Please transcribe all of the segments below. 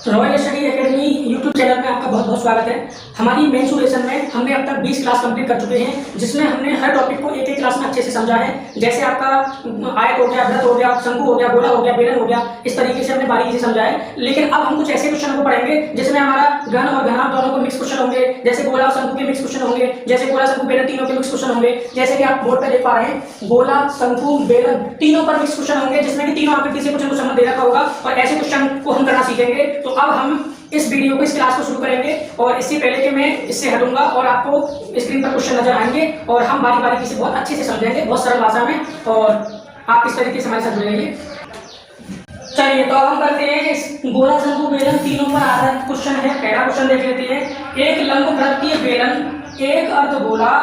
Royal study academy YouTube channel में आपका बहुत बहुत स्वागत है। हमारी मेंसुरेशन में हमने अब तक 20 क्लास कंप्लीट कर चुके हैं, जिसमें हमने हर टॉपिक को एक एक क्लास में अच्छे से समझा है। जैसे आपका आयत हो गया, वृत्त हो गया, शंकु हो गया, गोला हो गया, बेलन हो गया, इस तरीके से हमने बारीकी से समझा है। लेकिन अब हम कुछ ऐसे क्वेश्चन को पढ़ेंगे जिसमें हमारा घन और घनाभ दोनों को मिक्स क्वेश्चन होंगे। जैसे गोला और शंकु के मिक्स क्वेश्चन होंगे, जैसे गोला, शंकु, बेलन तीनों के मिक्स क्वेश्चन होंगे। जैसे कि आप बोर्ड पे देख पा रहे हैं, गोला, शंकु, बेलन तीनों पर मिक्स क्वेश्चन होंगे, जिसमें कि तीनों आकृति से क्वेश्चन को संबंध दे रखा होगा और ऐसे क्वेश्चन को हम करना सीखेंगे। तो अब हम इस वीडियो को, इस क्लास को शुरू करेंगे और इससे पहले कि मैं इससे हटूंगा और आपको स्क्रीन पर क्वेश्चन नजर आएंगे और हम बारी बारी से बहुत अच्छे से समझेंगे, बहुत सरल भाषा में, और आप इस तरीके से हमारे साथ जुड़ेंगे। चलिए, तो अब हम करते हैं इस गोला, शंकु, बेलन तीनों पर आधारित क्वेश्चन है। पहला क्वेश्चन देख लेते हैं। एक लंब वृत्तीय बेलन, एक अर्धगोला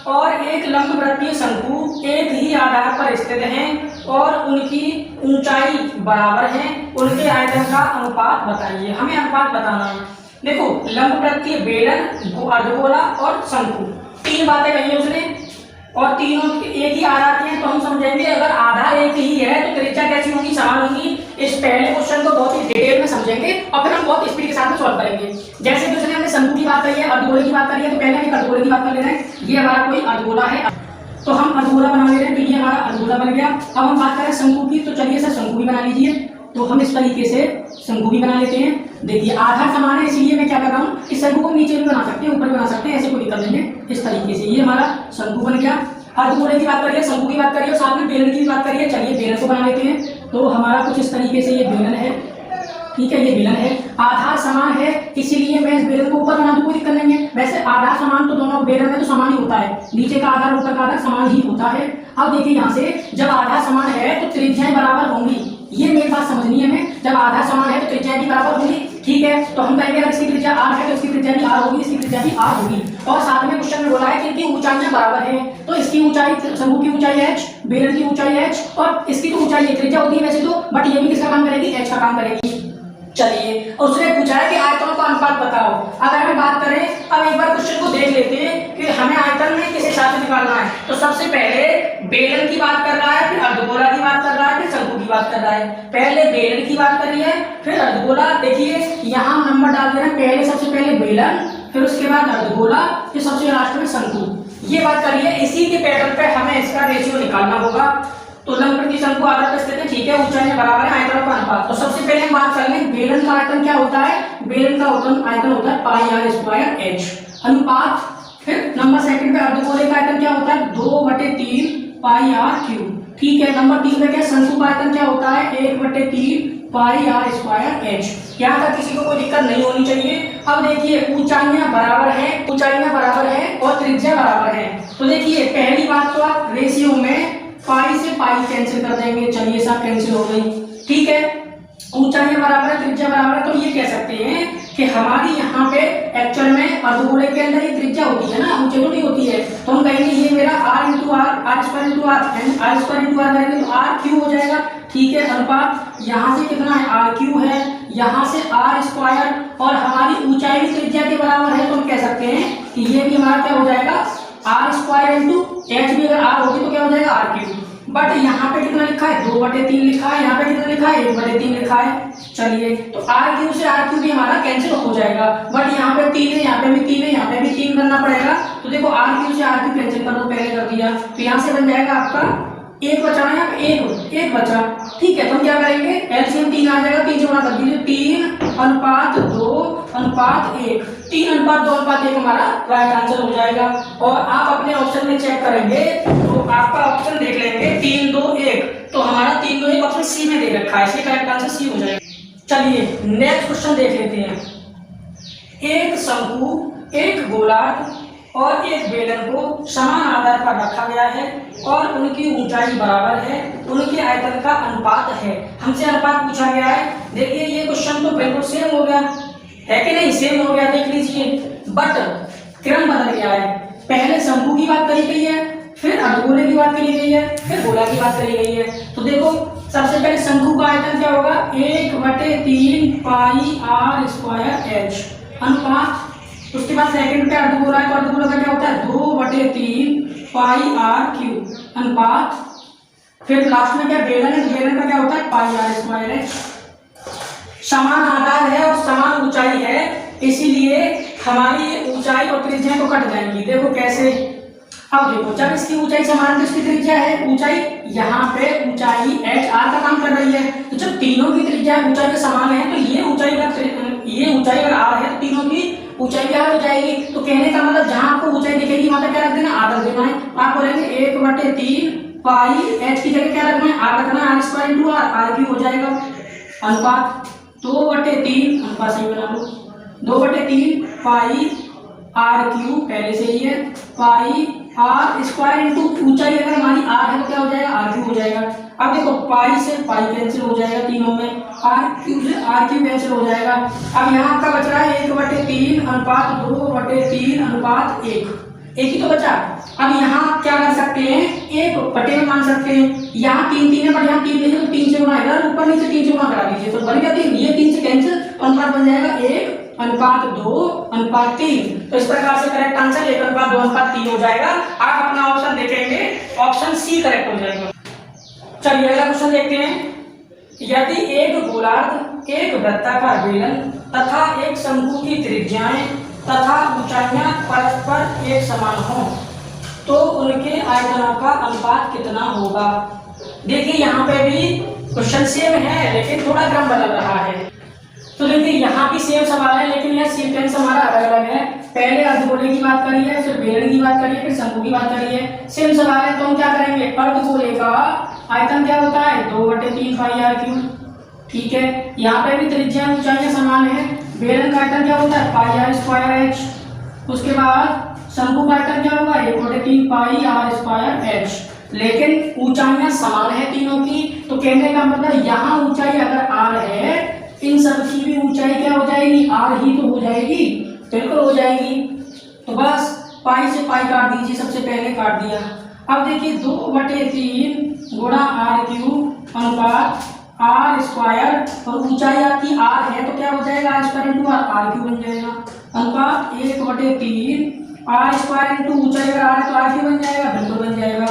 और एक लंब वृत्तीय शंकु एक ही आधार पर स्थित हैं और उनकी ऊंचाई बराबर है, उनके आयतन का अनुपात बताइए। हमें अनुपात बताना है। देखो, लंब वृत्तीय बेलन, अर्धगोला और शंकु, तीन बातें कही है उसने और तीनों एक ही आधार के हैं। तो हम समझेंगे अगर आधार एक ही है तो त्रिज्या कैसी होगी, समान होगी। इस पहले क्वेश्चन को बहुत ही डिटेल में समझेंगे और फिर हम बहुत स्पीड के साथ में सॉल्व करेंगे। जैसे कि उसने हमने शंकु की बात करी है, अर्धगोले की बात करी है, तो पहले हम अर्धगोले की बात कर ले रहे हैं। ये हमारा कोई अर्धगोला है, तो हम अर्धगोला बना ले रहे हैं, तो ये हमारा अर्धगोला बन गया। अब हम बात करें शंकु की, तो चलिए सर शंकु भी बना लीजिए। तो हम इस तरीके से शंकु भी बना लेते हैं। देखिए, आधार समान है, इसलिए मैं क्या कर रहा हूँ, इस शंकु को नीचे भी बना सकते हैं, ऊपर भी बना सकते हैं, ऐसे कोई दिक्कत नहीं है। इस तरीके से ये हमारा शंकु बन गया। अर्धगोले की बात करिए, शंकु की बात करिए और साथ में बेलन की बात करिए। चलिए बेलन को बना लेते हैं। तो हमारा कुछ इस तरीके से ये बेलन है, ठीक है, ये बेलन है। आधार समान है, इसीलिए मैं इस बेलन को ऊपर बना दूं, कोई दिक्कत नहीं है। वैसे आधार समान तो दोनों बेलन में तो समान ही होता है, नीचे का आधार ऊपर का आधार समान ही होता है। अब देखिए, यहाँ से जब आधार समान है तो त्रिज्याएं बराबर होंगी। ये मेरी बात समझनी है हमें। जब आधार समान है तो त्रिज्याएं भी बराबर होंगी, ठीक है। तो हम कहेंगे अगर इसकी त्रिज्या r है तो इसकी त्रिज्या भी r होगी, इसकी त्रिज्या भी r होगी। और साथ में क्वेश्चन में बोला है कि इनकी ऊंचाइयां बराबर हैं, तो इसकी ऊंचाई, शंकु की ऊंचाई h, बेलन की ऊंचाई h और इसकी तो ऊंचाई त्रिज्या होती है वैसे तो, बट ये भी किसका काम करेगी, h का काम करेगी। चलिए, उसने पूछा है कि आयतनों का अनुपात बताओ। अगर हम बात करें, अब एक बार क्वेश्चन को देख लेते हैं कि हमें आयतन में किस हिसाब से निकालना है। तो सबसे पहले बेलन की बात कर रहा है, फिर अर्धगोला की बात कर रहा है, फिर शंकु की बात कर रहा है। पहले बेलन की बात करी है, फिर अर्धगोला। देखिए, यहाँ नंबर डाल दे रहे हैं, पहले सबसे पहले बेलन, फिर उसके बाद अर्धगोला, फिर सबसे लास्ट में शंकु। ये बात करिए, इसी के पैटर्न पे हमें इसका रेशियो निकालना होगा। तो लंब वृत्तीय शंकु आधार पर स्थित है, ठीक है, ऊंचाई बराबर है, आयतन का अनुपात। तो सबसे पहले हम बात कर लें, बेलन का आयतन क्या होता है। बेलन का आयतन होता है पाई आर स्क्वायर h अनुपात। फिर नंबर सेकंड पे अर्धगोले का आयतन क्या होता है, 2/3 पाई आर क्यूब, ठीक है। नंबर 3 पे क्या, शंकु का आयतन क्या होता है, 1/3 पाई आर स्क्वायर h। यहाँ तक किसी को कोई दिक्कत नहीं होनी चाहिए। अब देखिए, ऊंचाइयां बराबर है, ऊंचाइयां बराबर है और त्रिज्या बराबर है। तो देखिए, पहली बात तो आप रेशियो में पाई से पाई कैंसिल कर देंगे। चलिए, सब कैंसिल हो गई, ठीक है। ऊंचाइयां बराबर है, त्रिज्या बराबर है, तो ये कह सकते हैं कि हमारी यहाँ पे एक्चुअल में अर्धगोले के अंदर ही त्रिज्या होती है ना, ऊंचाई थोड़ी होती है। तो हम कहेंगे ये मेरा r into R square into R करेंगे तो r क्यू हो जाएगा, ठीक है। अनुपात यहाँ से कितना है, r क्यू है, यहाँ से r स्क्वायर और हमारी ऊंचाई भी त्रिज्या के बराबर है। तो हम कह सकते हैं कि ये भी हमारा क्या हो जाएगा, r स्क्वायर इंटू h भी अगर r होगी तो क्या हो जाएगा, r क्यूब। बट यहाँ पे कितना लिखा है, 2/3 लिखा है, यहाँ पे कितना लिखा है, 1/3 लिखा है। चलिए, तो r क्यूब से r क्यूब भी हमारा कैंसिल हो जाएगा। बट यहाँ पे 3 है, यहाँ पे भी 3 है, यहाँ पे भी 3 करना पड़ेगा। तो देखो, r क्यूब से r क्यूब कैंसिल कर दो, पहले कर दिया, तो यहाँ से बन जाएगा आपका 1 बचा है, यहाँ पे 1 बचा, ठीक है। तो हम क्या करेंगे, एलसीएम 3 आ जाएगा, 3 से गुणा कर दीजिए, 3:2:1, 3:2:1 हमारा राइट आंसर हो जाएगा। और आप अपने ऑप्शन में चेक करेंगे तो आपका ऑप्शन देख लेंगे 3:2:1, तो हमारा 3:2:1 ऑप्शन सी में दे रखा है, इसलिए करेक्ट आंसर सी हो जाएगा। चलिए, नेक्स्ट क्वेश्चन देख लेते हैं। एक शंकु, एक गोलार्ध और एक बेलन को समान आधार पर रखा गया है और उनकी ऊंचाई बराबर है, उनके आयतन का अनुपात है। हमसे अनुपात पूछा गया है। देखिए, ये क्वेश्चन तो बिल्कुल सेम हो गया है कि नहीं, सेम हो गया, देख लीजिए, बट क्रम बदल गया है। पहले शंकु की बात करी गई है, फिर अर्धगोले की बात करी गई है, फिर गोला की बात करी गई है। तो देखो, सबसे पहले शंकु का आयतन क्या होगा, 1/3 पाई आर स्क्वायर h अनुपात। उसके बाद सेकंड पे अर्धगोला है, तो अर्धगोला का क्या होता है, 2/3 पाई आर क्यूब अनुपात। फिर लास्ट में क्या बेलन है, तो बेलन का क्या होता है, पाई आर स्क्वायर h। समान आधार है इसीलिए हमारी ऊंचाई और त्रिज्या तो कट जाएंगी। देखो कैसे, अब देखो जब इसकी ऊंचाई समान तो इसकी त्रिज्या है ऊंचाई, यहाँ पे ऊंचाई h r का काम कर रही है, तो जब तीनों की त्रिज्या ऊंचाई के समान है तो ये ऊंचाई अगर r है तो तीनों की ऊंचाई क्या हो जाएगी। तो कहने का मतलब जहां आपको ऊंचाई दिखेगी वहां पे क्या रख देना, r रख देना है। आप बोलेंगे 1/3 पाई h की जगह क्या रखना है, r रखना है, r² × r क्यूब हो जाएगा अनुपात 2/3 अनुपात सही बना लो 2/3 पाई r क्यूब पहले से ही है पाई r² × ऊंचाई अगर हमारी r है तो क्या हो जाएगा, r क्यूब हो जाएगा। अब देखो पाई से पाई कैंसिल हो जाएगा, तीनों में r क्यूब से r क्यूब कैंसिल हो जाएगा। अब यहाँ आपका बच रहा है 1/3 अनुपात 2/3 अनुपात 1, एक ही तो बचा। अब यहाँ क्या कर सकते हैं, एक बटे में मान सकते हैं, यहाँ 3 है पर यहाँ 3 नहीं है तो 3 से गुणा इधर ऊपर नीचे 3 से गुणा करा दीजिए तो बन गया 3, ये 3 से कैंसिल, अनुपात बन जाएगा 1/2/3। तो इस प्रकार से करेक्ट आंसर 1/2/3 हो जाएगा। आप अपना ऑप्शन देखेंगे, ऑप्शन सी करेक्ट हो जाएगा। चलिए अगला क्वेश्चन देखते हैं। यदि एक गोलार्ध, एक वृत्ताकार बेलन तथा एक शंकु की त्रिज्याएं तथा ऊंचाइयां परस्पर एक समान हो तो उनके आयतनों का अनुपात कितना होगा। देखिए यहाँ पे भी क्वेश्चन सेम है लेकिन थोड़ा क्रम बदल रहा है। तो देखिए यहाँ भी सेम सवाल है लेकिन यह सीक्वेंस हमारा अलग अलग है। पहले अर्धगोले की बात करी है, फिर बेलन की बात करी है, फिर शंकु की बात करी है। सेम सवाल है तो हम क्या करेंगे, अर्धगोले का आयतन क्या होता है 2/3 पाई r क्यूब, ठीक है। यहाँ पे भी त्रिज्या ऊंचाइयां समान है। बेलन का आयतन क्या होता है पाई r²h। उसके बाद शंकु का आयतन क्या होगा 1/3 पाई r²h। लेकिन ऊंचाइयां समान है तीनों की, तो कहने का मतलब यहाँ ऊंचाई अगर r है, इन सब की भी ऊंचाई क्या हो जाएगी, r ही तो हो जाएगी, बिल्कुल हो जाएगी। तो बस पाई से पाई काट दीजिए, सबसे पहले काट दिया। अब देखिए 2/3 गुणा r क्यूब अनुपात r² और ऊंचाई आपकी r है तो क्या हो जाएगा r² × r क्यूब बन जाएगा अनुपात 1/3 r² × ऊंचाई अगर r है तो r क्यूब बन जाएगा, बिल्कुल बन जाएगा।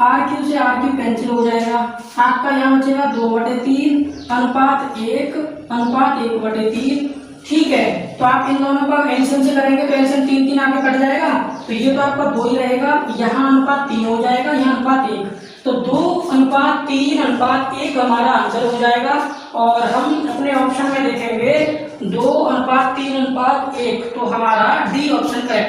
r क्यूब से r क्यूब कैंसिल हो जाएगा, आपका यहाँ बचेगा 2/3 अनुपात 1/3। ठीक है, तो आप इन दोनों का एलसीएम से करेंगे तो एलसीएम 3 आगे कट जाएगा, तो ये तो आपका 2 ही रहेगा, यहाँ अनुपात 3 हो जाएगा, यहाँ अनुपात 1, तो 2/3:1 हमारा आंसर हो जाएगा। और हम अपने ऑप्शन में देखेंगे 2/3:1, तो हमारा डी ऑप्शन करेक्ट।